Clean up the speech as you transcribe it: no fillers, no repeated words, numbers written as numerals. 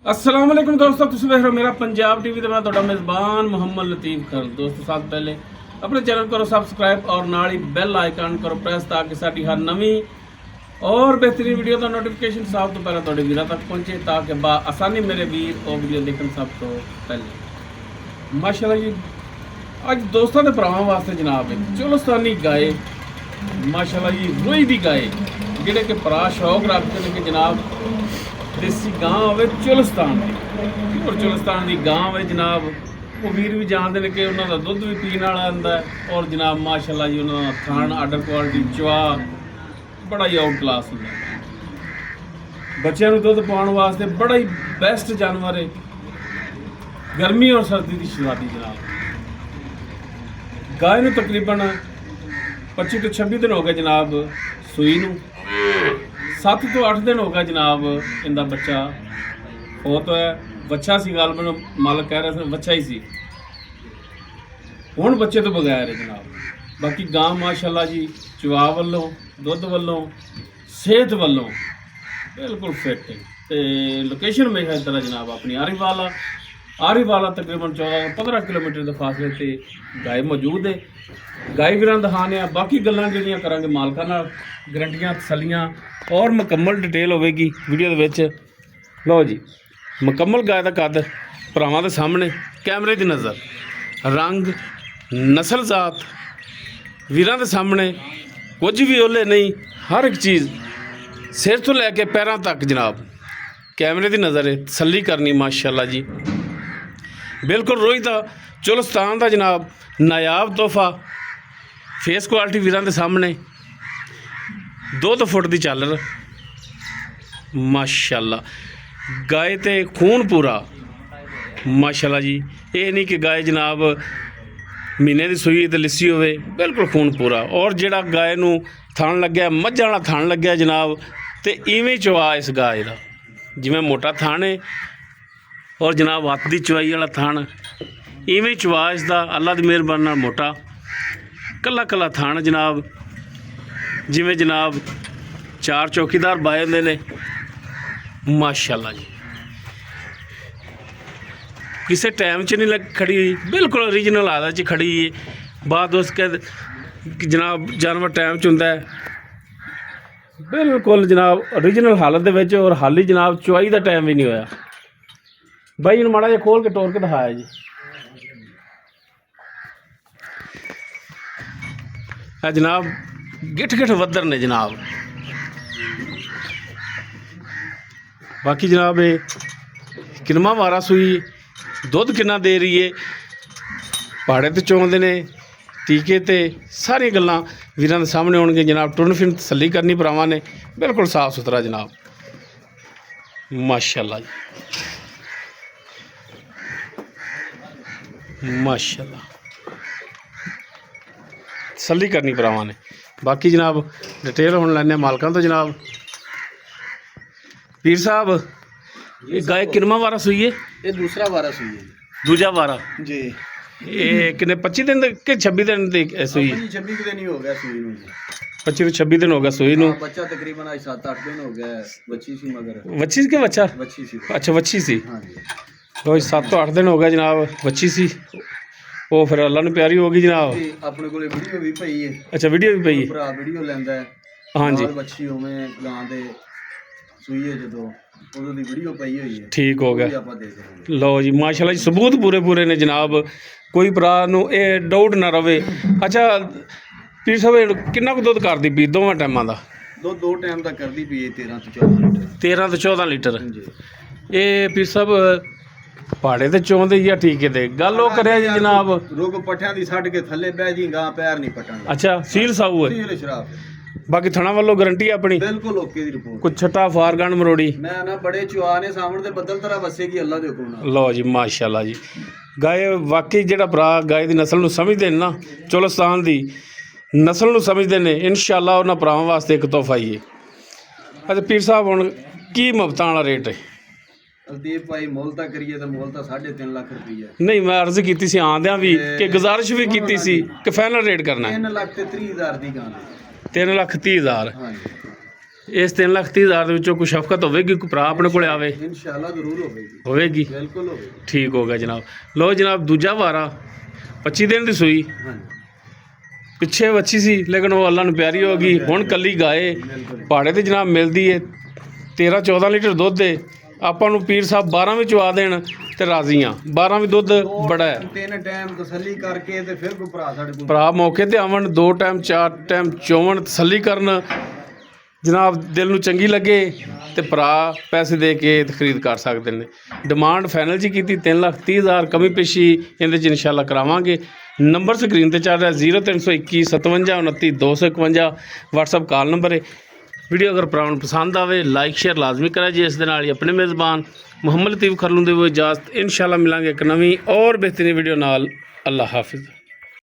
अस्सलाम वालेकुम दोस्तों, तुम देख रहे हो मेरा पंजाब टीवी ਤੇ ਮੈਂ ਤੁਹਾਡਾ ਮੇਜ਼ਬਾਨ ਮੁਹੰਮਦ ਲਤੀਫ ਖਾਨ। ਦੋਸਤੋ ਸਭ ਤੋਂ ਪਹਿਲੇ ਆਪਣੇ ਚੈਨਲ ਕਰੋ ਸਬਸਕ੍ਰਾਈਬ ਔਰ ਨਾਲ ਹੀ ਬੈਲ ਆਈਕਨ ਕਰੋ ਪ੍ਰੈਸ ਤਾਂ ਕਿ ਸਾਡੀ ਹਰ ਨਵੀਂ ਔਰ ਬਿਹਤਰੀਨ ਵੀਡੀਓ ਦਾ ਨੋਟੀਫਿਕੇਸ਼ਨ ਸਭ ਤੋਂ ਪਹਿਲਾਂ ਤੁਹਾਡੇ ਵੀਰਾਂ ਤੱਕ ਪਹੁੰਚੇ ਤਾਂ ਕਿ ਬਾ ਆਸਾਨੀ ਮੇਰੇ ਵੀਰ ਉਹ ਵੀਡੀਓ ਦੇਖਣ ਸਭ ਤੋਂ ਪਹਿਲੇ। ਮਾਸ਼ਾਅੱਲਾ ਜੀ, ਅੱਜ ਦੋਸਤਾਂ ਦੇ ਭਰਾਵਾਂ ਵਾਸਤੇ ਜਨਾਬ ਇੱਕ ਚੁਲਸਤਾਨੀ ਗਾਏ, ਮਾਸ਼ਾਅੱਲਾ ਜੀ ਰੋਈ ਦੀ ਗਾਏ, ਜਿਹੜੇ ਕਿ ਭਰਾ ਸ਼ੌਕ ਰੱਖਦੇ ਨੇ ਕਿ ਜਨਾਬ देसी गां होवे चुलस्तान की और चुलस्तान की गां होवे जनाब, वो वीर भी जानते हैं कि उन्होंने दुध भी पीने वाला आंदा है और जनाब माशाअल्लाह जी उन्होंने थान आर्डर क्वालिटी चवा बड़ा ही आउट क्लास होंगे। बच्चों को दुध पाने वास्ते बड़ा ही बेस्ट जानवर है, गर्मी और सर्दी की शुरुआती जनाब। गाय नूं तकरीबन 25 तो 26 दिन हो गए जनाब सूई नूं, 7 तो 8 दिन हो गया जनाब इनका बच्चा फौत होया। बच्चा सी गालबन मालक कह रहे थे बच्चा ही सी, हुण बच्चे तो बगैर है जनाब। बाकी गां माशाअल्लाह जी चवा वालों दुध वालों सेहत वालों बिल्कुल फिट है। तो लोकेशन में है तरह जनाब अपनी आरीवाला तकरीबन 14-15 किलोमीटर के फासले से गाय मौजूद है। गाय वीरां दिखाने बाकी गल्लां जिहड़ियां करांगे मालकां नाल, गारंटियां तसल्लियां और मुकम्मल डिटेल होगी वीडियो दे विच। लो जी, मुकम्मल गाय का कद भरावां दे सामने, कैमरे की नज़र, रंग नस्ल जात वीरां दे सामने, कुछ भी ओले नहीं, हर एक चीज़ सिर तो लैके पैरों तक जनाब कैमरे की नज़र है, तसल्ली करनी माशाअल्लाह जी। बिल्कुल रोई दा चुलस्तान का जनाब नायाब तोहफा, फेस क्वालिटी वीरां दे सामने, 2 फुट की झालर माशाअल्लाह। गाय ते खून पूरा माशाअल्लाह जी, ये नहीं कि गाय जनाब महीने की सूई तो लिस्सी होवे, बिल्कुल खून पूरा। और जिहड़ा गाय नूं थान लग्या मझां वाला थान लग्या जनाब, तो इवें चवा इस गाय का जिवें मोटा थान है और जनाब हत्थ की चवाई वाला थान, इवें चवा इसका अल्लाह की मेहरबानी नाल मोटा कला कला थान जनाब। जिमें जनाब 4 चौकीदार बाए होंदे ने माशाअल्लाह जी, किसी टाइम च नहीं खड़ी हुई, बिल्कुल ओरिजिनल आदत च खड़ी है। बाद उसके जनाब जानवर टाइम च हुंदा है बिल्कुल जनाब ओरिजिनल हालत दे विच, और हाली जनाब चुवाई का टाइम भी नहीं होया। भाई इन्हूं माड़ा जिहा खोल के टोर के दिखाया जी। जनाब गिठ वधर ने जनाब। बाकी जनाब ये किन्नवां वारा सूई, दुध किन्ना दे रही है, पहाड़े तो चौंदे ने, टीके ते सारी गल्लां वीरां दे सामने होणगे जनाब। टुरन फिरन तसल्ली करनी भरावां ने, बिल्कुल साफ सुथरा जनाब माशाअल्लाह जी माशाअल्लाह, तसल्ली करनी भरावां ने। बाकी जनाब डिटेल हुण लैने मालकां तो जनाब। पीर साहब ये गाय किन्नवां वारा सूई है? ये दूसरा वारा सूई है। दूजा वारा जी। ये कितने 25 दिन के 26 दिन दी सूई? 26 दिन ही हो गया सूई नूं। 25 तो 26 दिन हो गया सूई नूं। बच्चा तकरीबन आज 7-8 दिन हो गया, बच्ची सी मगर बच्ची के बच्चा? बच्ची सी। अच्छा बच्ची सी। हां जी। तो 7 तो 8 दिन हो गया जनाब, बच्ची सी। वो फिर अल्लाह ने प्यारी होगी जनाब। अपने कोले वीडियो भी पई है। अच्छा वीडियो भी पई है? भरा वीडियो लैंदा है। हाँ जी। बच्ची होवे गां दे सूई है जदों उदों दी वीडियो पई हुई है। ठीक हो गया। आपां दे देंगे। लो जी माशाअल्लाह जी, सबूत पूरे पूरे ने जनाब, कोई भरा नूं ये डाउट ना रवे। अच्छा पीर साहब किन्ना कुछ दुध करदी पी दोवां टाइमां दा? दो टाइम दा करदी पई 13 तो 14 लीटर। 13 तो 14 लीटर। जी। ये पीर साहब पहाड़े ते चौंदे या ठीके ते गल वो करिया जी जनाब? रोग पट्ठियां दी छड्ड के थल्ले बह जी, गां पैर नहीं पटण। अच्छा सील साऊ है? सील शराब। बाकी थणा वालों गारंटी अपनी? बिल्कुल ओके दी रिपोर्ट। कुछ छट्टा फारगन मरोड़ी? मैं ना बड़े चुआने सामने ते बदल तरह वसेगी अल्लाह दे हुक्म नाल। लो जी माशाअल्लाह जी, गाय वाकई जिहड़ा भरा गाय दी नस्ल नूं समझदे ने ना, चुलस्तान दी नस्ल नूं समझदे ने, इंशाअल्लाह उन्हां भरावां वास्ते एक तोहफा ही है। अच्छा पीर साहब हुण की मुफ्तां वाला रेट है? लतीफ भाई मोल तां करिए तो मोल तां 3.5 लाख रुपया। नहीं मैं अर्ज की सी आंदियां भी कि गुजारिश भी की सी कि फाइनल रेट करना है। 3 लाख ते 30,000 दी गां। 3,30,000। हाँ जी। ਇਸ 3,30,000 ਦੇ ਵਿੱਚੋਂ ਕੋਈ ਸ਼ਫਕਤ ਹੋਵੇਗੀ, ਕੋਈ ਭਰਾ ਆਪਣੇ ਕੋਲ ਆਵੇ? ਇਨਸ਼ਾਅੱਲਾ ਜ਼ਰੂਰ ਹੋਵੇਗੀ, ਹੋਵੇਗੀ। ਬਿਲਕੁਲ ਹੋਵੇਗੀ। ਠੀਕ ਹੋ ਗਿਆ ਜਨਾਬ। ਲਓ ਜਨਾਬ, ਦੂਜਾ ਵਾਰਾ 25 ਦਿਨ ਦੀ ਸੂਈ, ਹਾਂਜੀ ਪਿੱਛੇ ਵੱਛੀ ਸੀ ਲੇਕਿਨ ਉਹ ਅੱਲਾ ਨੂੰ ਪਿਆਰੀ ਹੋ ਗਈ, ਹੁਣ ਕੱਲੀ ਗਾਏ ਬਿਲਕੁਲ ਪਹਾੜੇ ਤੇ ਜਨਾਬ ਮਿਲਦੀ ਹੈ। 13-14 ਲੀਟਰ ਦੁੱਧ ਹੈ। ਆਪਾਂ ਨੂੰ ਪੀਰ ਸਾਹਿਬ 12 ਵੀ ਚਵਾ ਦੇਣ ਤੇ ਰਾਜ਼ੀ ਹਾਂ। 12 ਵੀ ਦੁੱਧ ਬੜਾ ਹੈ। 3 ਟਾਈਮ ਤਸੱਲੀ ਕਰਕੇ ਤੇ ਫਿਰ ਕੋਈ ਭਰਾ ਸਾਡੇ ਕੋਲ ਭਰਾ ਮੌਕੇ ਤੇ ਆਵਣ, 2 ਟਾਈਮ 4 ਟਾਈਮ ਚੋਵਣ, ਤਸੱਲੀ ਕਰਨ ਜਨਾਬ, ਦਿਲ ਨੂੰ ਚੰਗੀ ਲੱਗੇ ਤੇ ਭਰਾ ਪੈਸੇ ਦੇ ਕੇ ਤੇ ਖਰੀਦ ਕਰ ਸਕਦੇ ਨੇ। ਡਿਮਾਂਡ ਫਾਈਨਲ 'ਚ ਕੀਤੀ 3,30,000, ਕਮੀ ਪੇਸ਼ੀ ਇਹਦੇ 'ਚ ਇਨਸ਼ਾਅੱਲਾ ਕਰਾਵਾਂਗੇ। ਨੰਬਰ ਸਕਰੀਨ ਤੇ ਚੱਲ ਰਿਹਾ 0321 57 29 251 WhatsApp ਕਾਲ ਨੰਬਰ ਹੈ। ਵੀਡੀਓ ਅਗਰ ਭਰਾਵਾਂ ਨੂੰ ਪਸੰਦ ਆਵੇ ਲਾਈਕ ਸ਼ੇਅਰ ਲਾਜ਼ਮੀ ਕਰਿਆ ਜੀ। ਇਸ ਦੇ ਨਾਲ ਹੀ ਆਪਣੇ ਮੇਜ਼ਬਾਨ ਮੁਹੰਮਦ ਲਤੀਫ ਖਰਲੂ ਦੇ ਇਜਾਜ਼ਤ। ਇਨਸ਼ਾਅੱਲਾ ਮਿਲਾਂਗੇ ਇੱਕ ਨਵੀਂ ਔਰ ਬਿਹਤਰੀਨ ਵੀਡੀਓ ਨਾਲ। ਅੱਲਾ ਹਾਫਿਜ਼।